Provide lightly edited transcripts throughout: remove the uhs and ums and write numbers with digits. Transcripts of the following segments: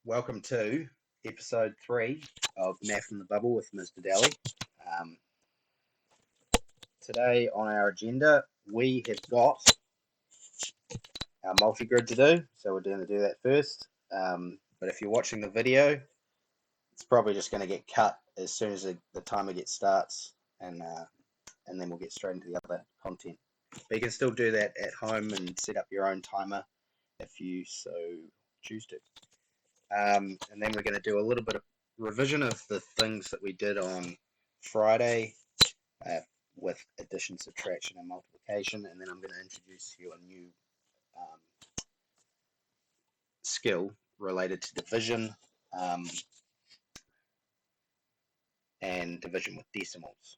Welcome to episode 3 of Math in the Bubble with Mr. Daly. Today on our agenda, we have got our multi-grid to do, so we're going to do that first. But if you're watching the video, it's probably just going to get cut as soon as the timer starts, and then we'll get straight into the other content. But you can still do that at home and set up your own timer if you so choose to. And then we're going to do a little bit of revision of the things that we did on Friday with addition, subtraction, and multiplication. And then I'm going to introduce you a new skill related to division and division with decimals.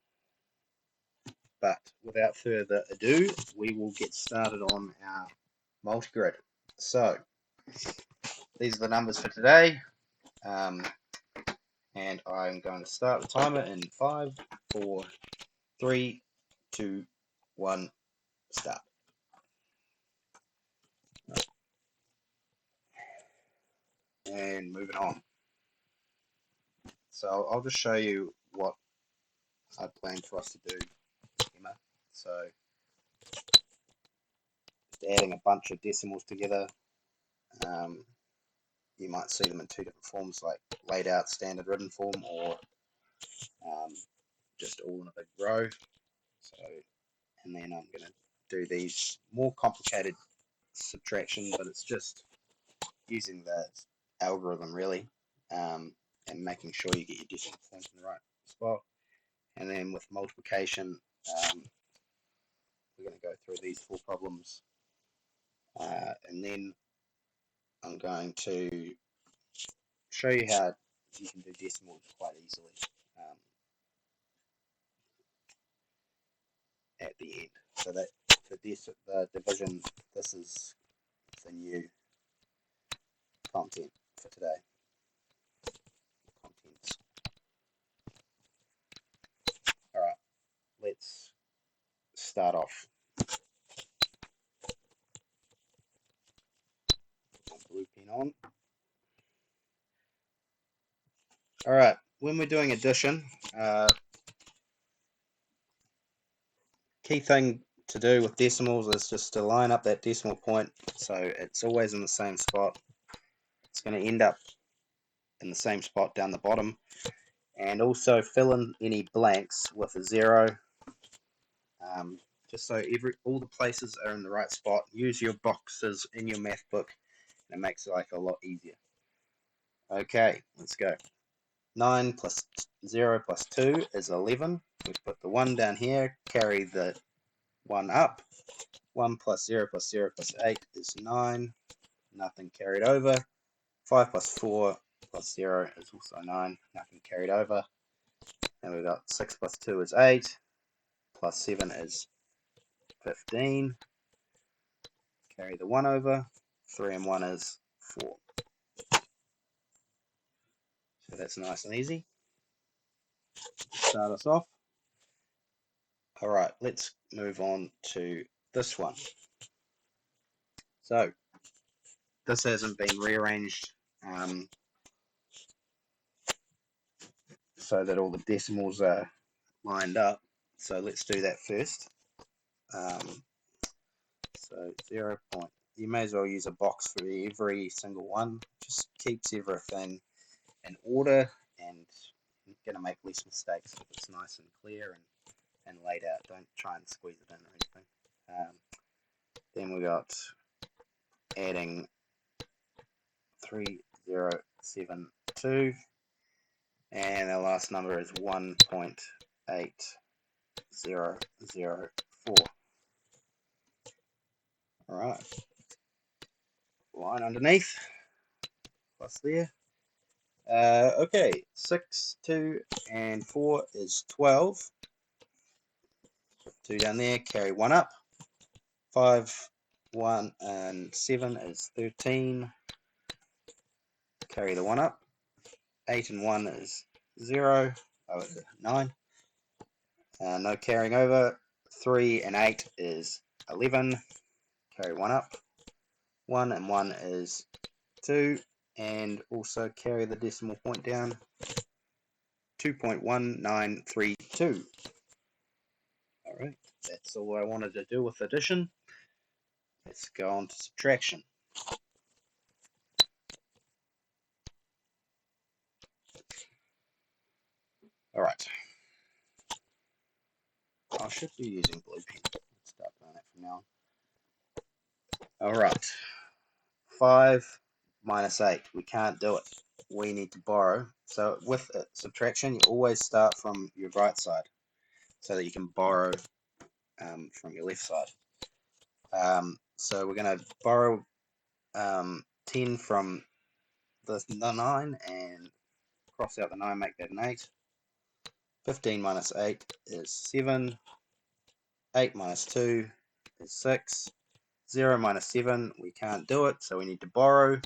But without further ado, we will get started on our multigrid. So these are the numbers for today. And I'm going to start the timer in 5, 4, 3, 2, 1, start. And moving on. So I'll just show you what I plan for us to do, Emma. So just adding a bunch of decimals together. You might see them in two different forms, like laid out standard written form, or just all in a big row. So, and then I'm going to do these more complicated subtraction, but it's just using the algorithm really, and making sure you get your decimal points in the right spot. And then with multiplication, we're going to go through these 4 problems, and then I'm going to show you how you can do decimals quite easily at the end. So that for the division, this is the new content for today. Contents. All right, let's start off. Blue pen on. All right, when we're doing addition, key thing to do with decimals is just to line up that decimal point so it's always in the same spot. It's going to end up in the same spot down the bottom, and also fill in any blanks with a 0, just so all the places are in the right spot. Use your boxes in your math book, and it makes life a lot easier. Okay, let's go. 9 plus 0 plus 2 is 11. We put the 1 down here, carry the 1 up. 1 plus 0 plus 0 plus 8 is 9. Nothing carried over. 5 plus 4 plus 0 is also 9. Nothing carried over. And we've got 6 plus 2 is 8. Plus 7 is 15. Carry the 1 over. 3 and 1 is 4. So that's nice and easy. Start us off. Alright, let's move on to this one. So, this hasn't been rearranged so that all the decimals are lined up. So let's do that first. So 0. You may as well use a box for every single one. Just keeps everything in order, and you're going to make less mistakes if it's nice and clear and laid out. Don't try and squeeze it in or anything. Then we got adding 3072, and our last number is 1.8004. Alright, line underneath, plus there. Okay, 6, 2, and 4 is 12. 2 down there, carry 1 up. 5, 1, and 7 is 13. Carry the 1 up. 8 and 1 is 0. 9. No carrying over. 3 and 8 is 11. Carry 1 up. 1 and 1 is 2. and also carry the decimal point down, 2.1932. Alright, that's all I wanted to do with addition. Let's go on to subtraction. Alright. I should be using blue pen. Let's start doing that from now on. Alright. 5 minus 8. We can't do it. We need to borrow. So with subtraction, you always start from your right side so that you can borrow from your left side. So we're going to borrow 10 from the 9 and cross out the 9, make that an 8. 15 minus 8 is 7. 8 minus 2 is 6. 0 minus 7, we can't do it, so we need to borrow.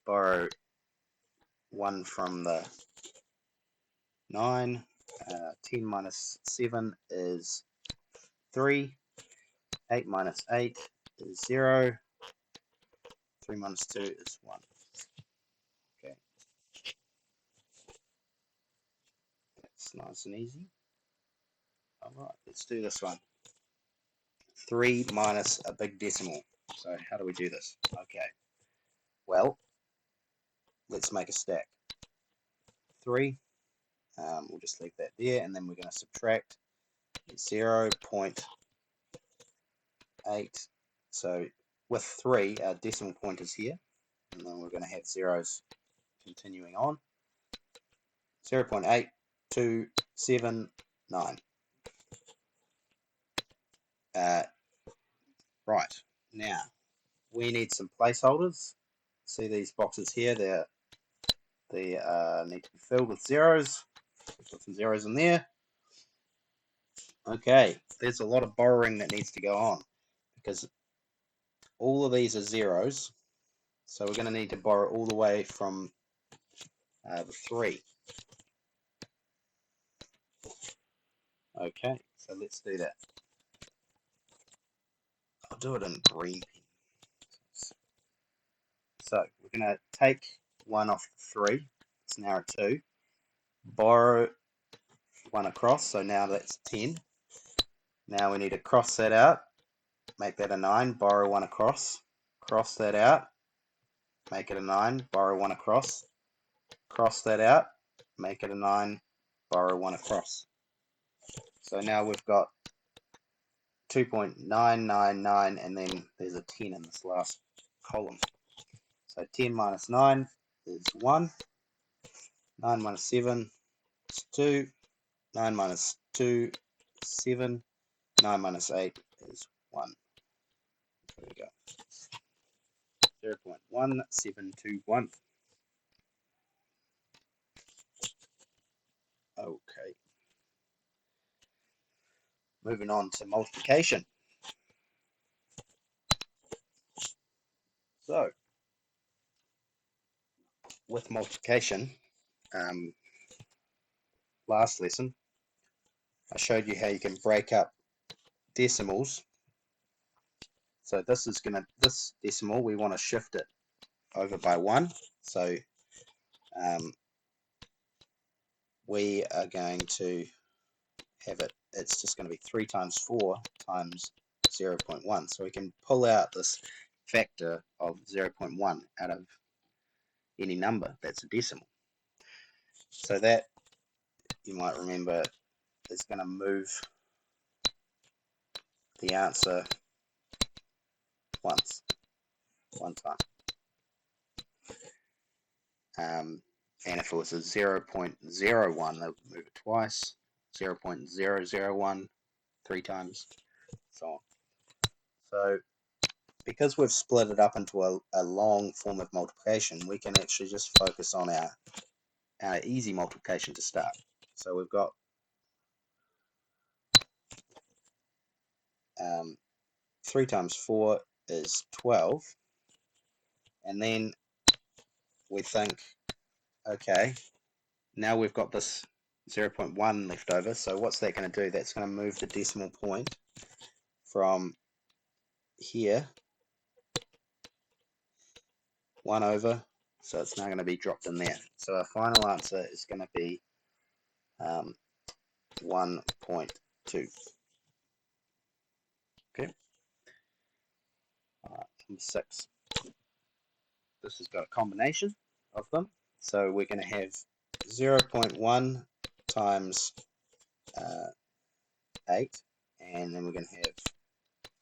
Borrow 1 from the 9. 10 minus 7 is 3. 8 minus 8 is 0. 3 minus 2 is 1. Okay. That's nice and easy. Alright, let's do this one. 3 minus a big decimal. So how do we do this? Okay. Well, let's make a stack. 3. We'll just leave that there, and then we're going to subtract 0.8. So with 3, our decimal point is here, and then we're going to have zeros continuing on. 0.8279. Right, now we need some placeholders. See these boxes here? They need to be filled with zeros. Put some zeros in there. Okay, there's a lot of borrowing that needs to go on because all of these are zeros. So we're going to need to borrow all the way from the 3. Okay, so let's do that. I'll do it in green pen. So we're going to take 1 off 3. It's now a 2. Borrow 1 across, so now that's 10. Now we need to cross that out, make that a 9, borrow 1 across, cross that out, make it a 9, borrow 1 across, cross that out, make it a 9, borrow 1 across. So now we've got 2.999, and then there's a 10 in this last column. So 10 minus 9 is 1, 9 minus 7 is 2, 9 minus 2 is 7, 9 minus 8 is 1. There we go. 0.1721. Okay. Moving on to multiplication. So, with multiplication, last lesson, I showed you how you can break up decimals. So this decimal, we want to shift it over by 1. So we are going to have it's just going to be 3 times 4 times 0.1. So we can pull out this factor of 0.1 out of any number that's a decimal. So that, you might remember, is going to move the answer one time. And if it was a 0.01, they'll move it twice, 0.001 3 times, so on. So because we've split it up into a long form of multiplication, we can actually just focus on our easy multiplication to start. So we've got 3 times 4 is 12, and then we think, okay, now we've got this 0.1 left over, so what's that going to do? That's going to move the decimal point from here 1 over So it's now going to be dropped in there. So our final answer is going to be 1.2. Okay. All right, number 6. This has got a combination of them. So we're going to have 0.1 times 8, and then we're going to have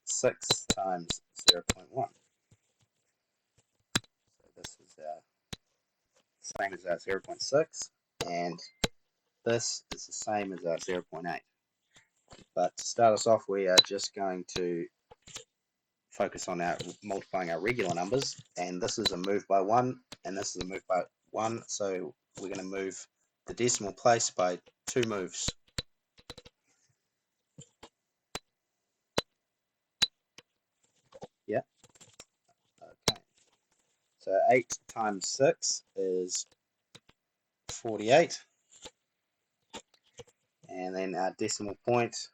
6 times 0.1. So this is our same as our 0.6, and this is the same as our 0.8. But to start us off, we are just going to focus on our multiplying our regular numbers, and this is a move by 1, and this is a move by 1, so we're going to move the decimal place by 2 moves. Yeah. Okay. So 8 times 6 is 48, and then our decimal point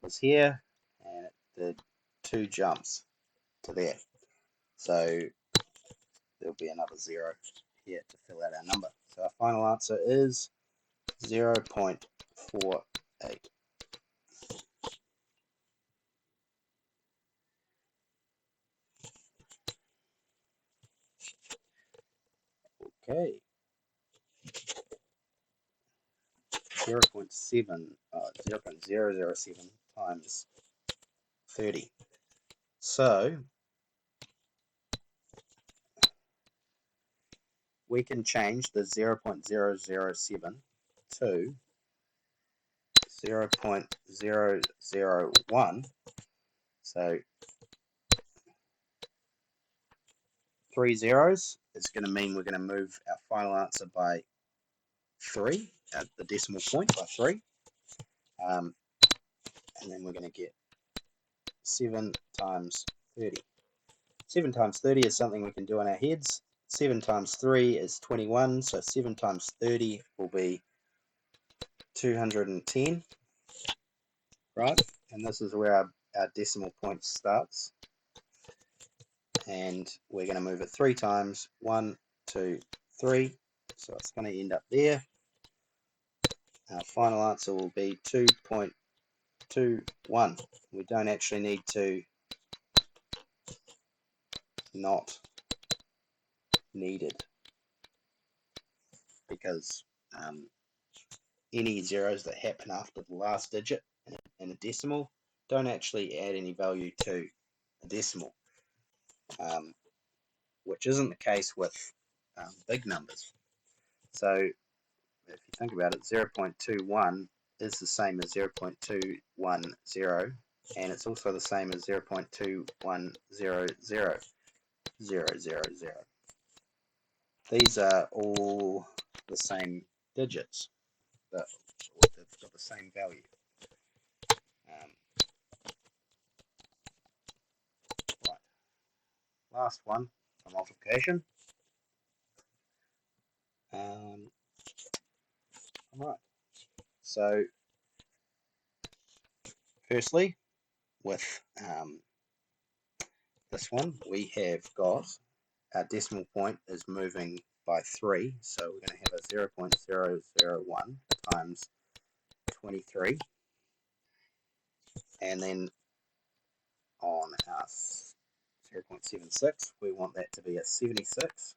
is here, and it did 2 jumps to there. So there'll be another 0 here to fill out our number. So our final answer is 0.48. Okay. 0.007 times 30. So we can change the 0.007 to 0.001. So 3 zeros is going to mean we're going to move our final answer by 3 at the decimal point by 3. And then we're going to get 7 times 30. 7 times 30 is something we can do in our heads. 7 times 3 is 21, so 7 times 30 will be 210, right? And this is where our decimal point starts. And we're going to move it 3 times. 1, 2, 3. So it's going to end up there. Our final answer will be 2.21. We don't actually need to not needed, because any zeros that happen after the last digit in a decimal don't actually add any value to a decimal, which isn't the case with big numbers. So if you think about it, 0.21 is the same as 0.210, and it's also the same as 0.21000000. These are all the same digits, but they've got the same value. Right. Last one for multiplication. Alright, so firstly, with this one, we have got our decimal point is moving by 3, so we're going to have a 0.001 times 23, and then on our 0.76, we want that to be a 76,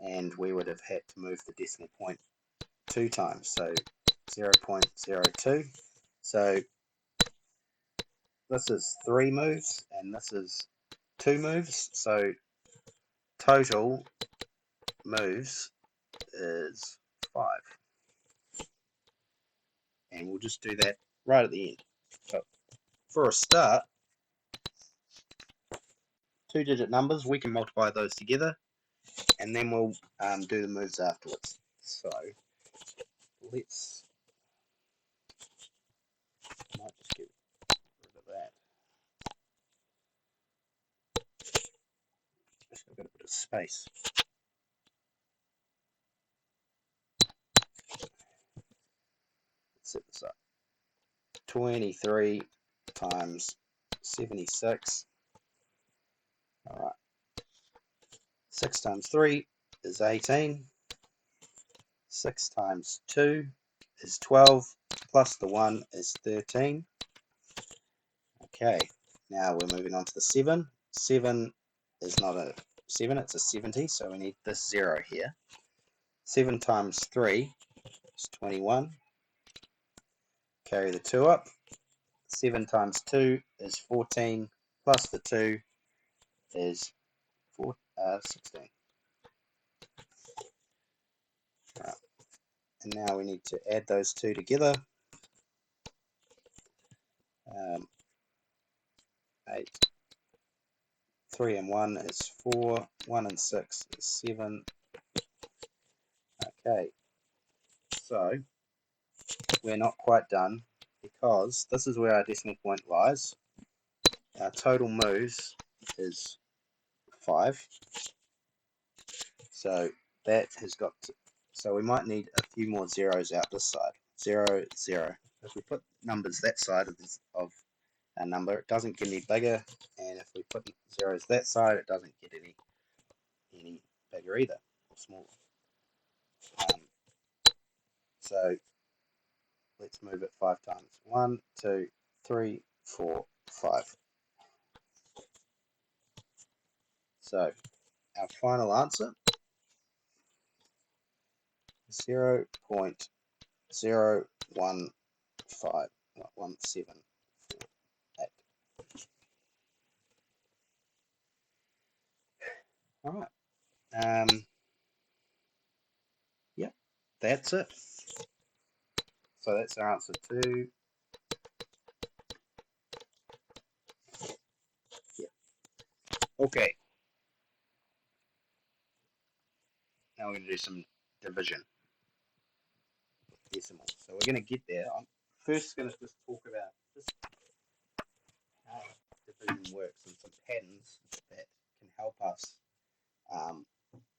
and we would have had to move the decimal point 2 times, so 0.02. So this is 3 moves, and this is 2 moves, so total moves is 5. And we'll just do that right at the end. So for a start, 2-digit numbers, we can multiply those together, and then we'll do the moves afterwards. So let's, might just get rid of that. Just got a bit of space. Let's set this up. 23 times 76. All right. 6 times 3 is 18. 6 times 2 is 12, plus the 1 is 13. Okay, now we're moving on to the 7. 7 is not a 7, it's a 70, so we need this 0 here. 7 times 3 is 21. Carry the 2 up. 7 times 2 is 14, plus the 2 is 16. Right. And now we need to add those two together. 8. 3 and 1 is 4. 1 and 6 is 7. Okay, so we're not quite done because this is where our decimal point lies. Our total moves is 5. So that has got to, so we might need a few more zeros out this side. 0, 0. If we put numbers that side of our number, it doesn't get any bigger, and if we put zeros that side, it doesn't get any bigger either, or smaller. So let's move it 5 times. 1, 2, 3, 4, 5. So our final answer is 0.0151748. All right. Yep, that's it. So that's our answer too. Yeah. Okay. Now we're going to do some division. Decimal. So we're going to get there. I'm first going to just talk about just how division works and some patterns that can help us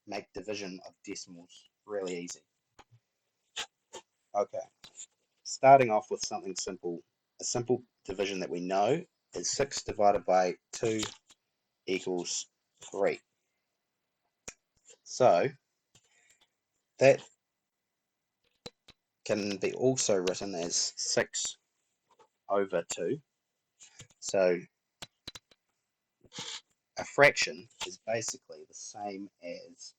make division of decimals really easy. Okay. Starting off with something simple. A simple division that we know is 6 divided by 2 equals 3. So that can be also written as 6 over 2. So a fraction is basically the same as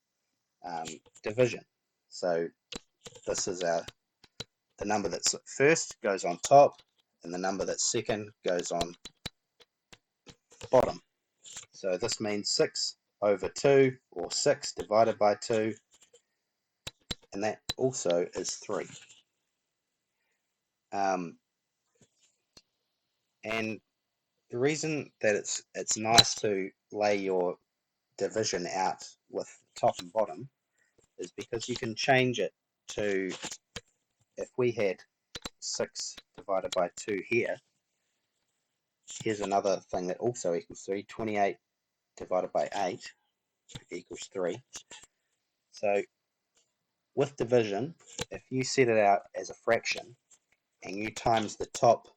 division. So this is the number that's first goes on top, and the number that's second goes on bottom. So this means 6 over 2, or 6 divided by 2, and that also is 3. And the reason that it's nice to lay your division out with top and bottom is because you can change it to, if we had 6 divided by 2 here, here's another thing that also equals 3. 28 divided by 8 equals 3. So with division, if you set it out as a fraction and you times the top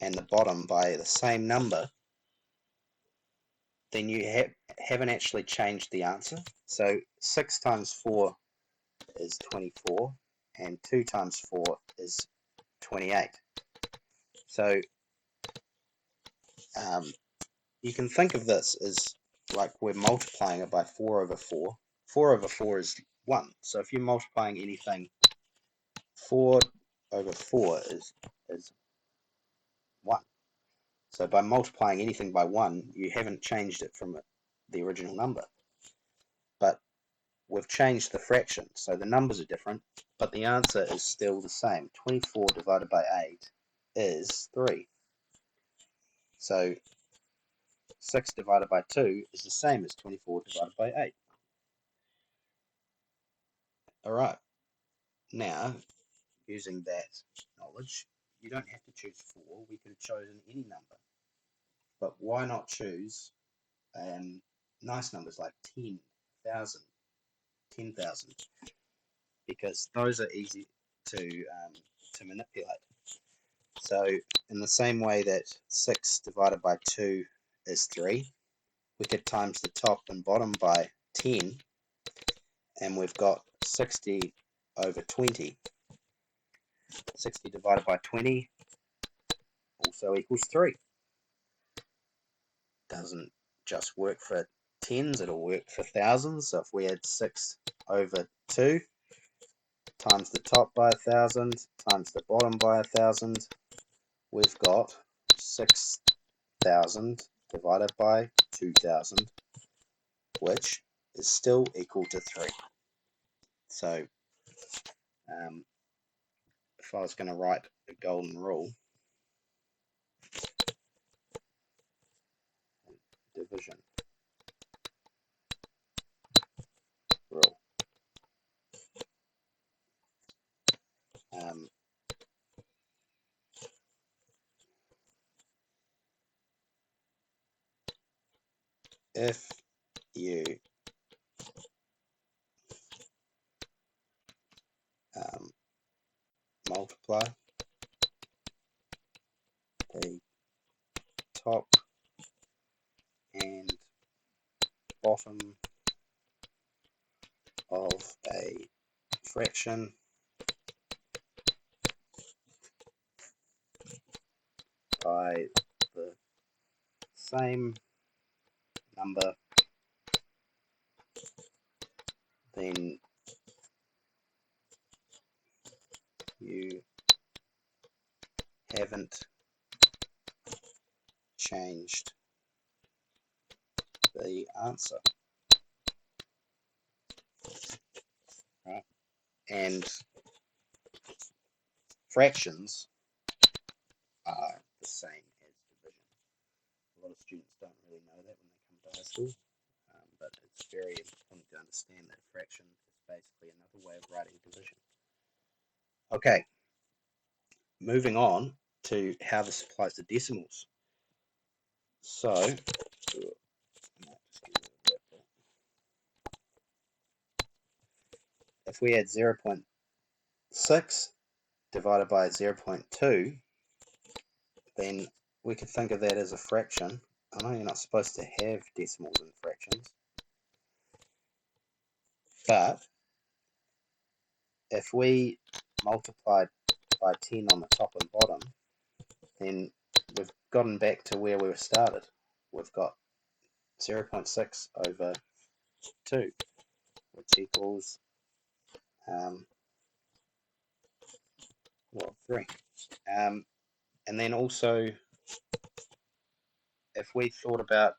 and the bottom by the same number, then you haven't actually changed the answer. So 6 times 4 is 24, and 2 times 4 is 28. So you can think of this as like we're multiplying it by 4 over 4. 4 over 4 is 1. So if you're multiplying anything, 4 over 4 is 1. So by multiplying anything by 1, you haven't changed it from the original number. But we've changed the fraction, so the numbers are different, but the answer is still the same. 24 divided by 8 is 3. So 6 divided by 2 is the same as 24 divided by 8. Alright, now, using that knowledge, you don't have to choose 4, we could have chosen any number. But why not choose nice numbers like 10,000, 10,000? Because those are easy to manipulate. So in the same way that 6 divided by 2 is 3, we could times the top and bottom by 10, and we've got 60 over 20. 60 divided by 20 also equals 3. Doesn't just work for tens, it'll work for thousands. So if we add 6 over 2 times the top by 1,000 times the bottom by 1,000, we've got 6,000 divided by 2,000, which is still equal to 3. So if I was going to write a golden rule, division rule, if you multiply the top and bottom of a fraction by the same number, then you haven't changed the answer. Right? And fractions are the same as division. A lot of students don't really know that when they come to high school, but it's very important to understand that a fraction is basically another way of writing division. Okay, moving on to how this applies to decimals. So, if we add 0.6 divided by 0.2, then we could think of that as a fraction. I know you're not supposed to have decimals in fractions, but if we multiplied by 10 on the top and bottom, then we've gotten back to where we were started. We've got 0.6 over 2, which equals 3. And then also, if we thought about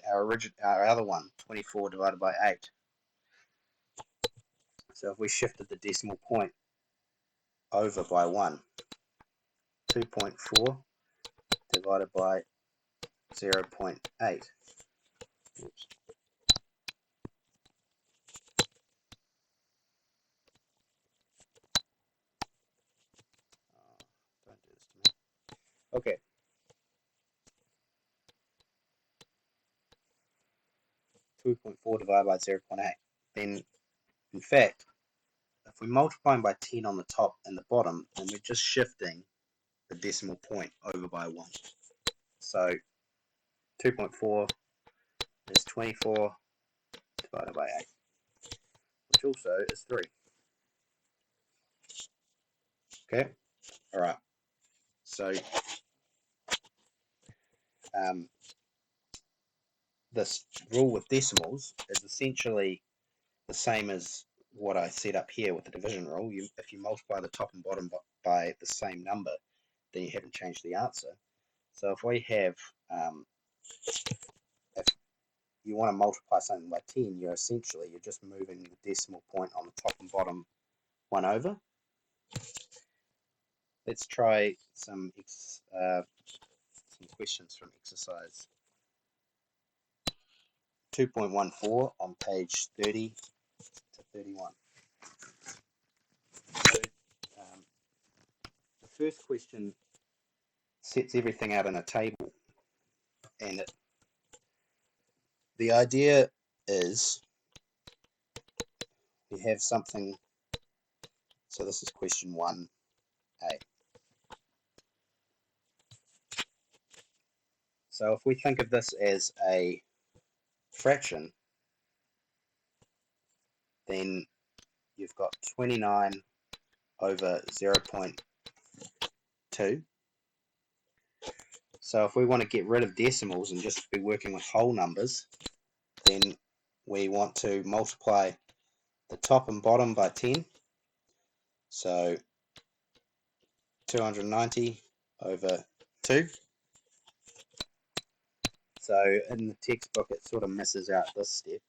our other one, 24 divided by 8. So if we shifted the decimal point over by 1, 2.4 divided by 0.8. Oops. Don't do this to me. Okay. .4 divided by 0.8. Then, in fact, if we multiply them by 10 on the top and the bottom, then we're just shifting the decimal point over by 1. So 2.4 is 24 divided by 8, which also is 3. Okay, all right. So this rule with decimals is essentially the same as what I set up here with the division rule. If you multiply the top and bottom by the same number, then you haven't changed the answer. So if we have, if you want to multiply something by 10, you're just moving the decimal point on the top and bottom 1 over. Let's try some questions from exercise 2.14 on page 30 to 31. So, the first question sets everything out in a table, and the idea is we have something. So this is question 1A. So if we think of this as a fraction, then you've got 29 over 0.2. So if we want to get rid of decimals and just be working with whole numbers, then we want to multiply the top and bottom by 10. So 290 over 2. So in the textbook it sort of misses out this step.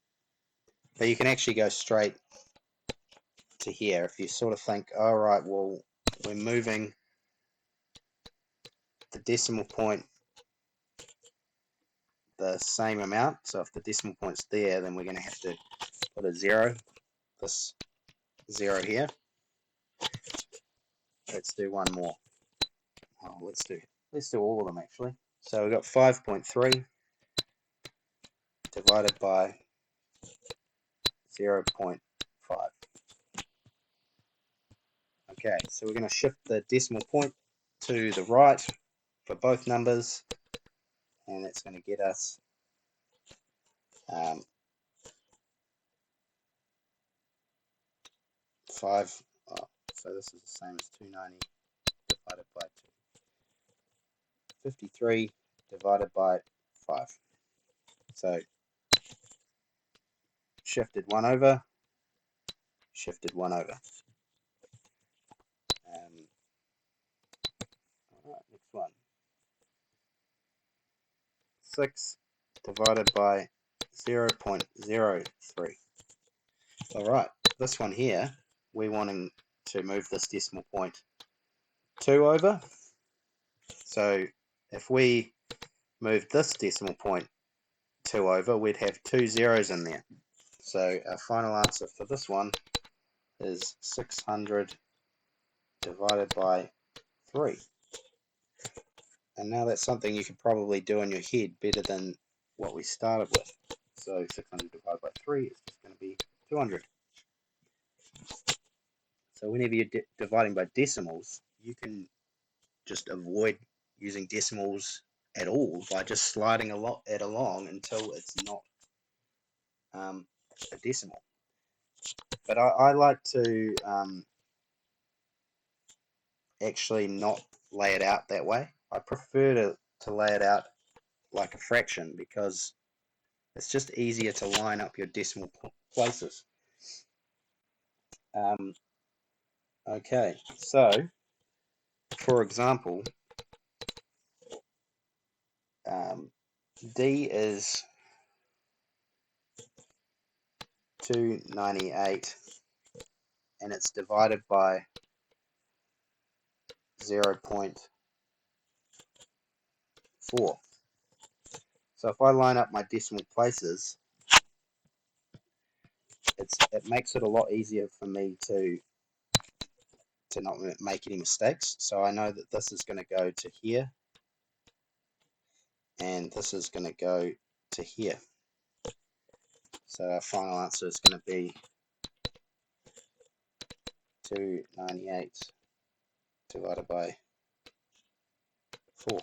But you can actually go straight to here if you sort of think, all right, well, we're moving the decimal point the same amount. So if the decimal point's there, then we're going to have to put a 0, this 0 here. Let's do one more. Oh, let's do all of them actually. So we've got 5.3 divided by 0.5. Okay, so we're going to shift the decimal point to the right for both numbers, and it's going to get us 5. Oh, so this is the same as 290 divided by 2. 53 divided by 5. So shifted 1 over, shifted 1 over. Alright, next one. 6 divided by 0.03. Alright, this one here, we're wanting to move this decimal point 2 over. So if we moved this decimal point 2 over, we'd have 2 zeros in there. So our final answer for this one is 600 divided by 3. And now that's something you could probably do in your head better than what we started with. So 600 divided by 3 is just going to be 200. So whenever you're dividing by decimals, you can just avoid using decimals at all by just sliding it along until it's not a decimal. But I like to actually not lay it out that way. I prefer to lay it out like a fraction because it's just easier to line up your decimal places. Okay, so for example, D is 298 and it's divided by 0.4. So if I line up my decimal places, it makes it a lot easier for me to not make any mistakes. So I know that this is going to go to here and this is going to go to here. So our final answer is going to be 298 divided by 4.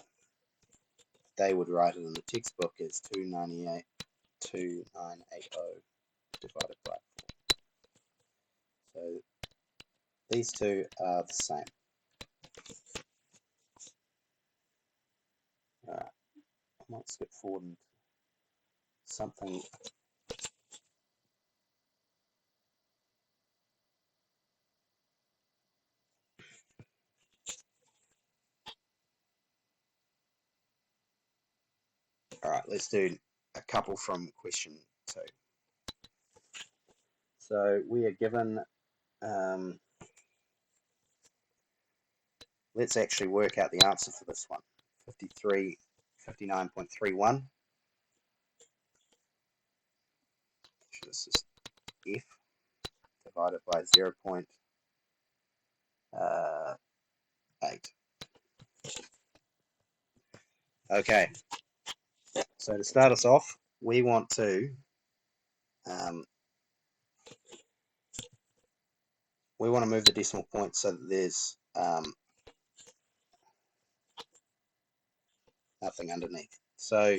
They would write it in the textbook as 2980 divided by 4. So these two are the same. Alright, I might skip forward into something. Alright, let's do a couple from question 2. So we are given, let's actually work out the answer for this one. 59.31. So this is F divided by 0.8. Okay, so to start us off, we want to move the decimal point so that there's nothing underneath. So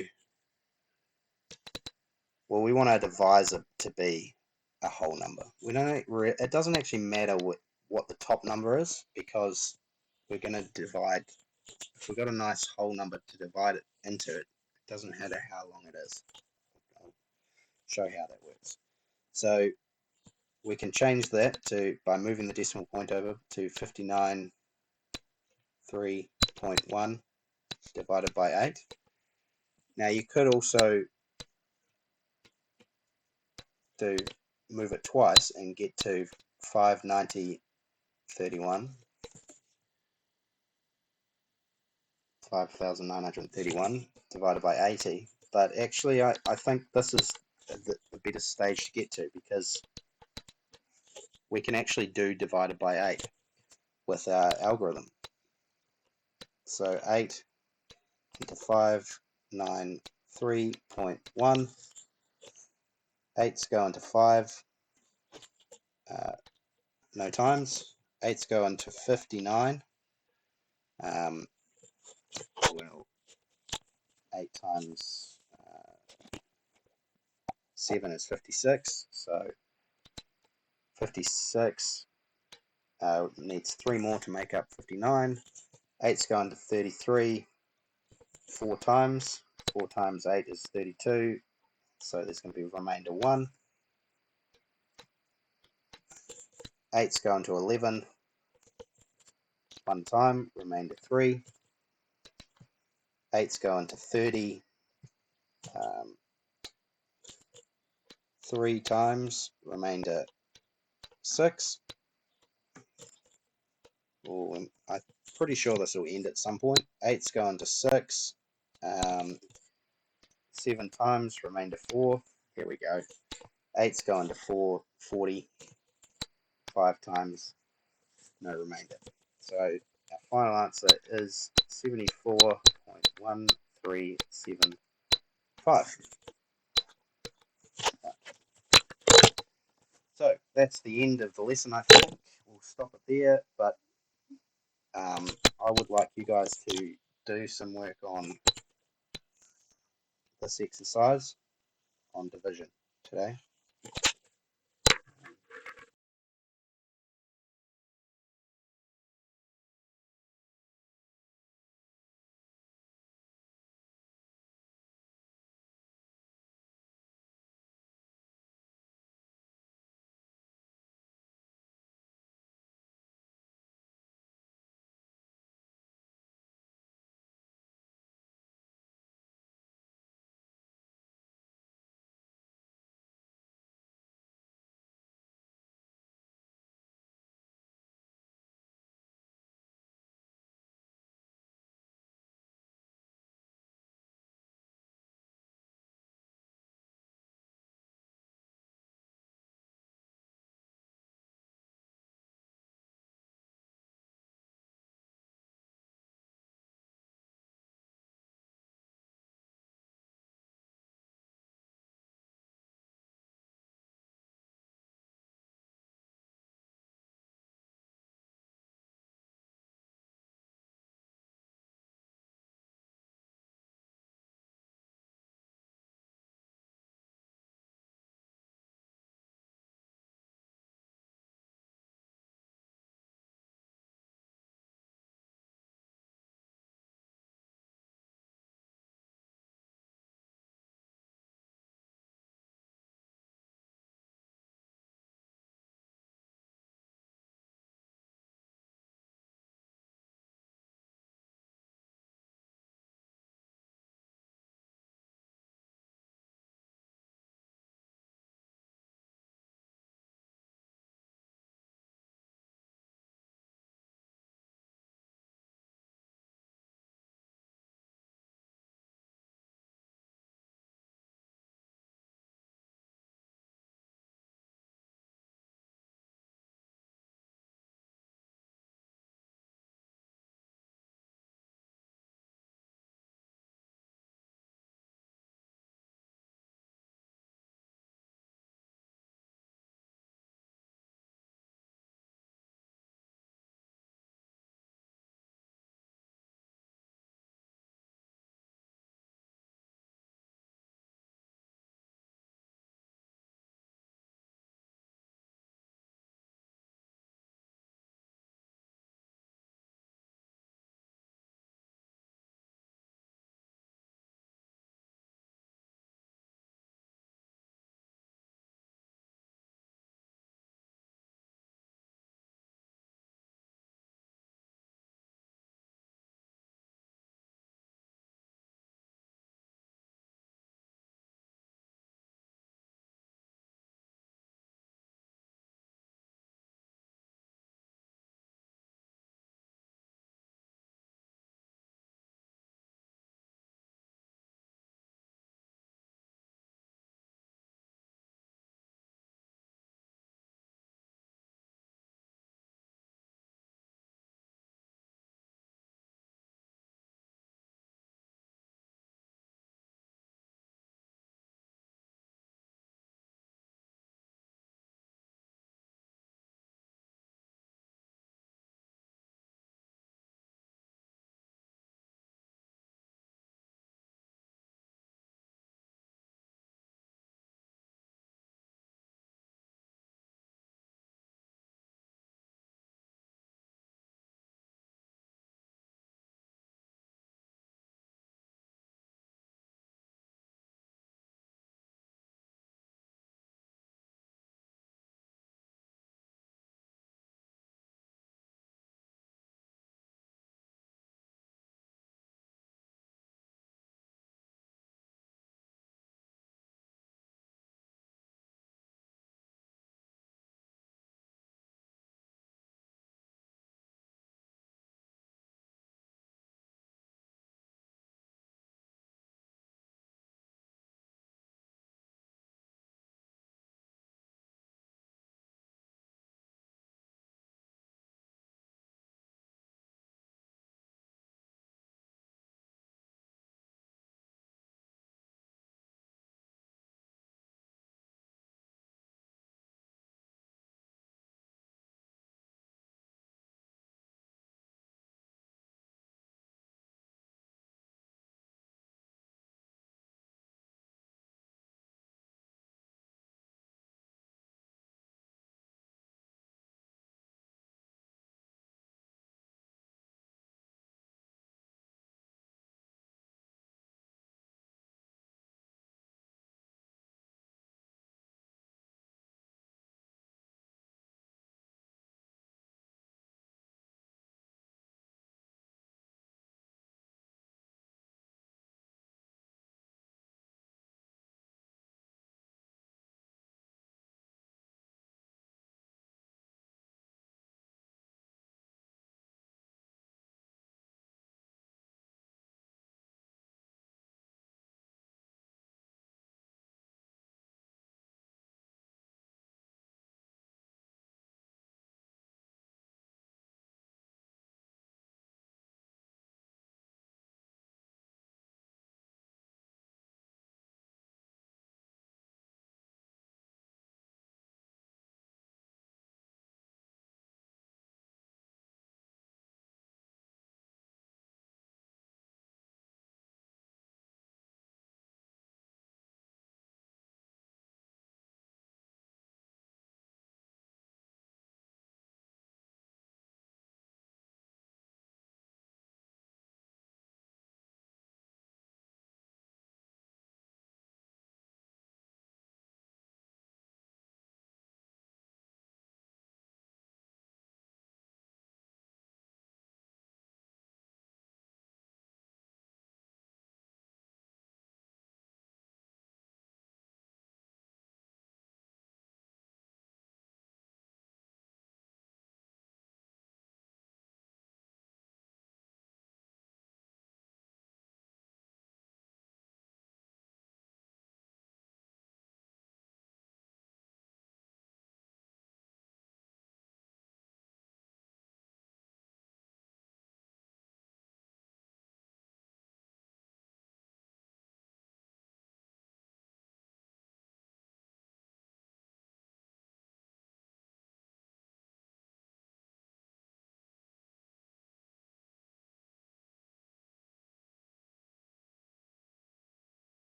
Well, we want our divisor to be a whole number. We don't. It doesn't actually matter what the top number is, because we're going to divide. If we've got a nice whole number to divide it into, it doesn't matter how long it is. I'll show how that works. So we can change that to by moving the decimal point over to 59.3.1 divided by 8. Now you could also move it twice and get to 5,931 divided by 80. But actually I think this is the better stage to get to, because we can actually do divided by 8 with our algorithm. So 8 into 593.1, 8's go into 5, no times, 8's go into 59, well, 8 times 7 is 56, so 56 needs 3 more to make up 59. 8's going to 33 4 times. 4 times 8 is 32, so there's going to be a remainder 1. 8's going to 11 1 time, remainder 3. 8's going to 30 3 times, remainder 6. I'm pretty sure this will end at some point. 8's going to 6, 7 times, remainder 4. Here we go. 8's going to 4, 40. 5 times, no remainder. So our final answer is 74.1375. So that's the end of the lesson, I think. We'll stop it there, but I would like you guys to do some work on this exercise on division today.